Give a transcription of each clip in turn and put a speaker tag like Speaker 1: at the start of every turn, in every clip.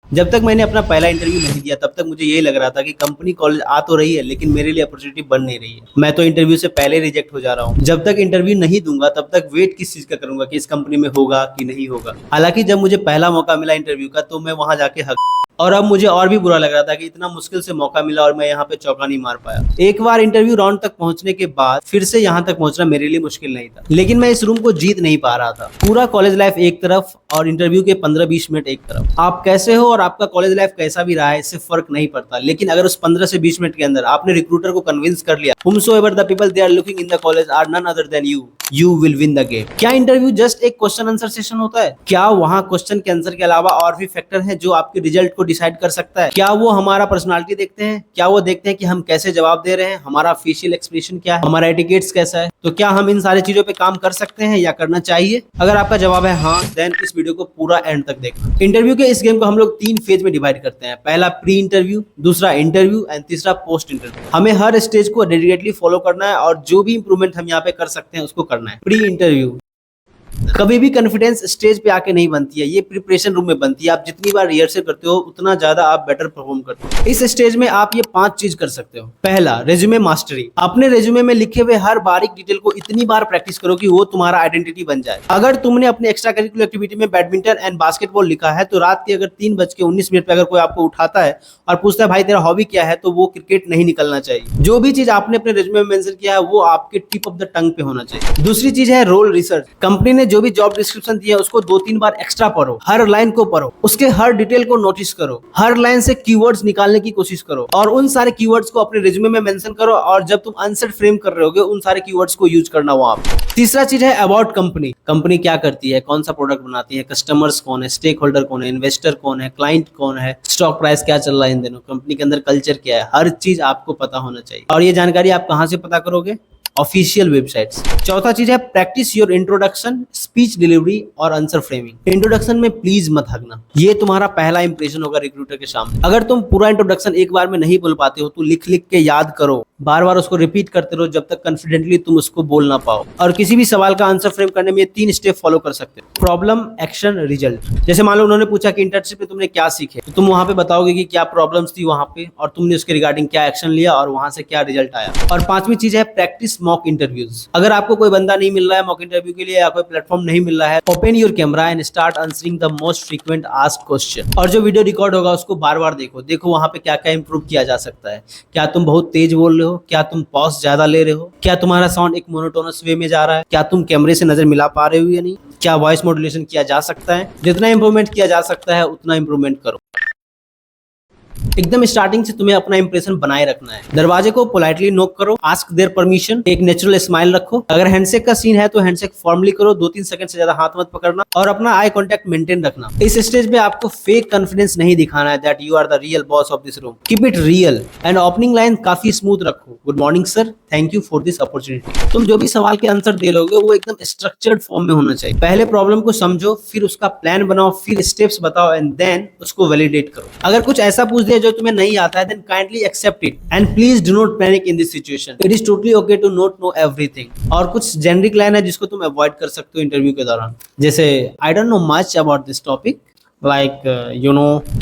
Speaker 1: जब तक मैंने अपना पहला इंटरव्यू नहीं दिया तब तक मुझे यही लग रहा था कि कंपनी कॉलेज आ तो रही है लेकिन मेरे लिए अपॉर्चुनिटी बन नहीं रही है। मैं तो इंटरव्यू से पहले रिजेक्ट हो जा रहा हूँ। जब तक इंटरव्यू नहीं दूंगा तब तक वेट किस चीज का करूंगा कि इस कंपनी में होगा कि नहीं होगा। हालांकि जब मुझे पहला मौका मिला इंटरव्यू का तो मैं वहां जाके हक, और अब मुझे और भी बुरा लग रहा था कि इतना मुश्किल से मौका मिला और मैं यहाँ पे चौका नहीं मार पाया। एक बार इंटरव्यू राउंड तक पहुंचने के बाद फिर से यहाँ तक पहुंचना मेरे लिए मुश्किल नहीं था, लेकिन मैं इस रूम को जीत नहीं पा रहा था। पूरा कॉलेज लाइफ एक तरफ और इंटरव्यू के 15-20 मिनट एक तरफ। आप कैसे हो और आपका कॉलेज लाइफ कैसा भी रहा है इससे फर्क नहीं पड़ता, लेकिन अगर उस 15 से 20 मिनट के अंदर आपने रिक्रूटर को कन्विंस कर लिया whomsoever the people they are looking in the college are none other than you will win the game। क्या इंटरव्यू जस्ट एक क्वेश्चन आंसर सेशन होता है? क्या वहाँ क्वेश्चन के आंसर के अलावा और भी फैक्टर हैं जो आपके रिजल्ट को डिसाइड कर सकता है? क्या वो हमारा पर्सनालिटी देखते हैं? क्या वो देखते हैं कि हम कैसे जवाब दे रहे हैं, हमारा फेशियल एक्सप्रेशन क्या है, हमारा एटिकेट्स कैसा है? तो क्या हम इन सारी चीजों पे काम कर सकते हैं या करना चाहिए? अगर आपका जवाब है हाँ, देन इस वीडियो को पूरा एंड तक देखना। इंटरव्यू के इस गेम को हम लोग 3 फेज में डिवाइड करते हैं। पहला प्री इंटरव्यू, दूसरा इंटरव्यू एंड तीसरा पोस्ट इंटरव्यू। हमें हर स्टेज को डेडिकेटली फॉलो करना है और जो भी इंप्रूवमेंट हम यहाँ पे कर सकते हैं उसको करना है। प्री इंटरव्यू कभी भी कॉन्फिडेंस स्टेज पे आके नहीं बनती है, ये प्रिपरेशन रूम में बनती है। आप जितनी बार रिहर्सल करते हो उतना ज्यादा आप बेटर परफॉर्म करते हो। इस स्टेज में आप ये 5 चीज कर सकते हो। पहला, रेज्यूमे मास्टरी। अपने रेज्यूमे में लिखे हुए हर बारीक डिटेल को इतनी बार प्रैक्टिस करो कि वो तुम्हारा आइडेंटिटी बन जाए। अगर तुमने अपने एक्स्ट्रा करिकुलर एक्टिविटी में बैडमिंटन एंड बास्केटबॉल लिखा है तो रात के अगर 3:19 पे अगर कोई आपको उठाता है और पूछता है भाई तेरा हॉबी क्या है, तो वो क्रिकेट नहीं निकलना चाहिए। जो भी चीज आपने अपने रेज्यूमे में मेंशन किया है वो आपके टिप ऑफ द टंग पे होना चाहिए। दूसरी चीज है रोल रिसर्च। कंपनी ने जो भी जॉब डिस्क्रिप्शन दिया है उसको 2-3 बार एक्स्ट्रा पढ़ो, हर लाइन को पढ़ो, उसके हर डिटेल को नोटिस करो, हर लाइन से कीवर्ड्स निकालने की कोशिश करो और उन सारे कीवर्ड्स को अपने रिज्यूमे में मेंशन करो। और जब तुम आंसर फ्रेम कर रहे होगे उन सारे कीवर्ड्स को यूज करना वहां पे। तीसरा चीज है अबाउट कंपनी। कंपनी क्या करती है, कौन सा प्रोडक्ट बनाती है, कस्टमर्स कौन है, स्टेक होल्डर कौन है, इन्वेस्टर कौन है, क्लाइंट कौन है, स्टॉक प्राइस क्या चल रहा है इन दिनों, कंपनी के अंदर कल्चर क्या है, हर चीज आपको पता होना चाहिए। और ये जानकारी आप कहां से पता करोगे? Official websites. चौथा चीज है practice your introduction, speech delivery और आंसर फ्रेमिंग। इंट्रोडक्शन में प्लीज मत हगना, ये तुम्हारा पहला इंप्रेशन होगा रिक्रूटर के सामने। अगर तुम पूरा इंट्रोडक्शन एक बार में नहीं बोल पाते हो तो लिख लिख के याद करो, बार बार उसको रिपीट करते रहो जब तक कॉन्फिडेंटली तुम उसको बोल ना पाओ। और किसी भी सवाल का आंसर फ्रेम करने में 3 स्टेप फॉलो कर सकते हो। Problem, action, result. जैसे मान लो उन्होंने पूछा कि इंटर्नशिप में तुमने क्या सीखे, तो तुम वहां पे बताओगे कि क्या प्रॉब्लम्स थी वहां पे और तुमने उसके रिगार्डिंग क्या एक्शन लिया और वहां से क्या रिजल्ट आया। और 5वीं चीज है प्रैक्टिस मॉक इंटरव्यूज। अगर आपको कोई बंदा नहीं मिल रहा है मॉक इंटरव्यू के लिए या कोई प्लेटफॉर्म नहीं मिल रहा है, open your camera and start answering the most frequent asked question. और जो वीडियो रिकॉर्ड होगा उसको बार बार देखो वहां पे क्या क्या इंप्रूव किया जा सकता है। क्या तुम बहुत तेज बोल रहे हो, क्या तुम पॉज ज्यादा ले रहे हो, क्या तुम्हारा साउंड एक मोनोटोनस वे में जा रहा है, क्या तुम कैमरे से नजर मिला पा रहे हो या नहीं, क्या वॉइस मॉड्यूलेशन किया जा सकता है। जितना इंप्रूवमेंट किया जा सकता है उतना इंप्रूवमेंट करो। एकदम स्टार्टिंग से तुम्हें अपना इंप्रेशन बनाए रखना है। दरवाजे को पोलाइटली नॉक करो, आस्क देयर परमिशन, एक नेचुरल स्माइल रखो। अगर हैंडशेक का सीन है तो हैंडशेक फॉर्मली करो, 2-3 सेकंड से ज्यादा हाथ मत पकड़ना और अपना आई कांटेक्ट मेंटेन रखना। इस स्टेज पे आपको फेक कॉन्फिडेंस नहीं दिखाना है that you are the real boss of this room. Keep it real and opening line काफी स्मूथ रखो। Good morning sir, thank you for this opportunity. तुम जो भी सवाल के आंसर दे रहोगे वो एकदम स्ट्रक्चर्ड फॉर्म में होना चाहिए। पहले प्रॉब्लम को समझो, फिर उसका प्लान बनाओ, फिर स्टेप्स बताओ एंड देन उसको वैलिडेट करो। अगर कुछ ऐसा पूछ दिया जो तुम्हें नहीं आता है then kindly accept it and please do not panic in this situation. It is totally okay to not know everything. और कुछ जेनरिक लाइन है जिसको तुम अवॉइड कर सकते हो इंटरव्यू के दौरान, जैसे I don't know much about this topic, like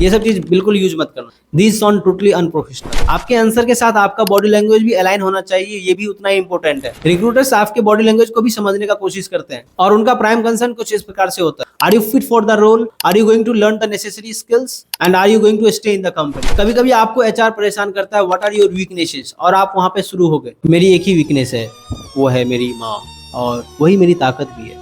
Speaker 1: ये सब चीज बिल्कुल यूज मत करना। These sound totally unprofessional। आपके आंसर के साथ आपका बॉडी लैंग्वेज भी अलाइन होना चाहिए, ये भी उतना ही इंपॉर्टेंट है। रिक्रूटर्स आपके बॉडी लैंग्वेज को भी समझने का कोशिश करते हैं और उनका प्राइम कंसर्न कुछ इस प्रकार से होता है। Are you fit for the role, are you going to learn the necessary skills and are you going to stay in the company. कभी कभी आपको एचआर परेशान करता है, व्हाट आर योर वीकनेसेस, और आप वहां पे शुरू हो गए, मेरी एक ही वीकनेस है, वो है मेरी माँ और वही मेरी ताकत भी है।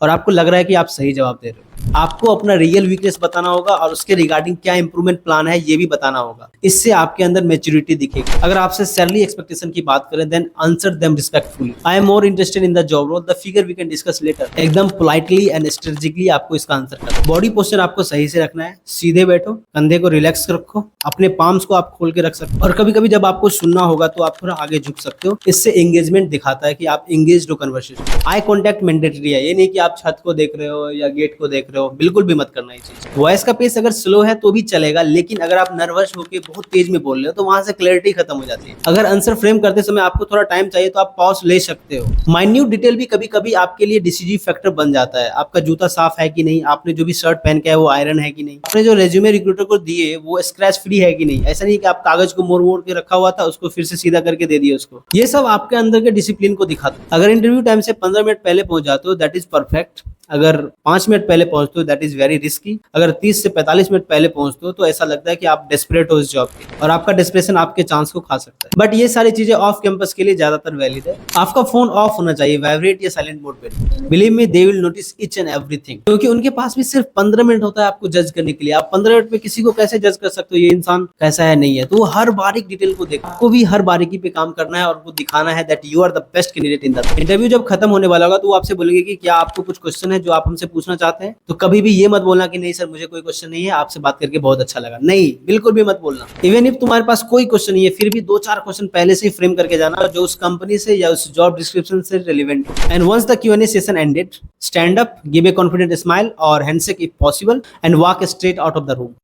Speaker 1: और आपको लग रहा है कि आप सही जवाब दे रहे हो। आपको अपना रियल वीकनेस बताना होगा और उसके रिगार्डिंग क्या इंप्रूवमेंट प्लान है ये भी बताना होगा। इससे आपके अंदर मैच्योरिटी दिखेगी। अगर आपसे सैलरी एक्सपेक्टेशन की बात करें then answer them respectfully. I am more interested in the job role, the figure we can discuss later. एकदम पोलाइटली एंड स्ट्रेटेजिकली आपको इसका आंसर करना है। बॉडी पोस्चर आपको सही से रखना है, सीधे बैठो, कंधे को रिलैक्स रखो, अपने पाम्स को आप खोल के रख सकते हो और कभी कभी जब आपको सुनना होगा तो आप थोड़ा आगे झुक सकते हो। इससे एंगेजमेंट दिखाता है कि आप एंगेज्ड हो कन्वर्सेशन। आई कॉन्टैक्ट मैंडेटरी है, ये नहीं कि आप छत को देख रहे हो या गेट को देख देख रहे हो, बिल्कुल भी मत करना ये चीज। वॉइस का पेस अगर स्लो है तो भी चलेगा, लेकिन अगर आप नर्वस होकर बहुत तेज में बोल रहे हो तो वहां से क्लैरिटी खत्म हो जाती है। अगर आंसर फ्रेम करते समय आपको थोड़ा टाइम चाहिए तो आप पॉज ले सकते हो। माइन्यूट डिटेल भी कभी कभी आपके लिए डिसीजिव फैक्टर बन जाता है। आपका जूता साफ है कि नहीं, आपने जो भी शर्ट पहन के है वो आयरन है कि नहीं, आपने जो रेज्यूमे रिक्रूटर को दिए वो स्क्रैच फ्री है कि नहीं। ऐसा नहीं कि आप कागज को मोड़ मोड़ के रखा हुआ था उसको फिर से सीधा करके दे दिए उसको। ये सब आपके अंदर के डिसिप्लिन को दिखाता है। अगर इंटरव्यू टाइम से 15 मिनट पहले पहुंच जाते हो दैट इज परफेक्ट। अगर 5 मिनट पहले पहुंचते हो दैट इज वेरी रिस्की। अगर 30 से 45 मिनट पहले पहुंचते हो तो ऐसा लगता है कि आप डेस्परेट हो इस जॉब के, और आपका डेस्परेशन आपके चांस को खा सकता है। बट ये सारी चीजें ऑफ कैंपस के लिए ज्यादातर वैलिड है। आपका फोन ऑफ होना चाहिए, वाइब्रेट या साइलेंट मोड पे। Believe me, they will notice each and everything, क्योंकि उनके पास भी सिर्फ 15 मिनट होता है आपको जज करने के लिए। आप 15 मिनट में किसी को कैसे जज कर सकते हो ये इंसान कैसा है नहीं है। तो वो हर बारीक डिटेल को देखो, आपको भी हर बारीकी पे काम करना है और वो दिखाना है that you are the best candidate in the. Interview जब खत्म होने वाला होगा तो वो आपसे बोलेंगे कि क्या आपको कुछ क्वेश्चन है जो आप हमसे पूछना चाहते हैं। तो कभी भी ये मत बोलना कि नहीं सर मुझे कोई क्वेश्चन नहीं है, आपसे बात करके बहुत अच्छा लगा। नहीं, बिल्कुल भी मत बोलना। इवन इफ तुम्हारे पास कोई क्वेश्चन नहीं है फिर भी 2-4 क्वेश्चन पहले से ही फ्रेम करके जाना जो उस कंपनी से या उस जॉब डिस्क्रिप्शन से रिलेवेंट हो। And once the Q&A session ended, stand up, give a confident smile और handshake if possible and walk straight out of the room.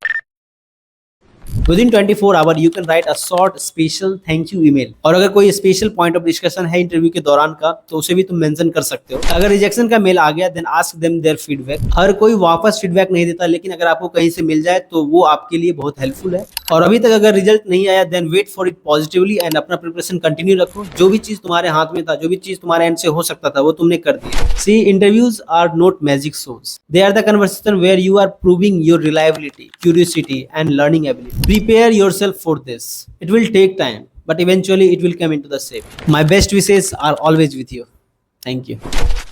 Speaker 1: Within 24 hours you can write a short special thank you email। और अगर कोई special point of discussion है interview के दौरान का तो उसे भी तुम मेंशन कर सकते हो। अगर रिजेक्शन का मेल आ गया then ask them their feedback. हर कोई वापस फीडबैक नहीं देता, लेकिन अगर आपको कहीं से मिल जाए तो वो आपके लिए बहुत हेल्पफुल है। और अभी तक अगर रिजल्ट नहीं आया then wait for it positively and अपना प्रिपरेशन कंटिन्यू रखो। जो भी चीज तुम्हारे हाथ में था, जो भी चीज तुम्हारे एंड से हो सकता था वो तुमने कर दिया। See, interviews are not magic shows, they are the conversation where you are proving your reliability, curiosity and learning ability. Prepare yourself for this. It will take time, but eventually it will come into the shape. My best wishes are always with you. Thank you.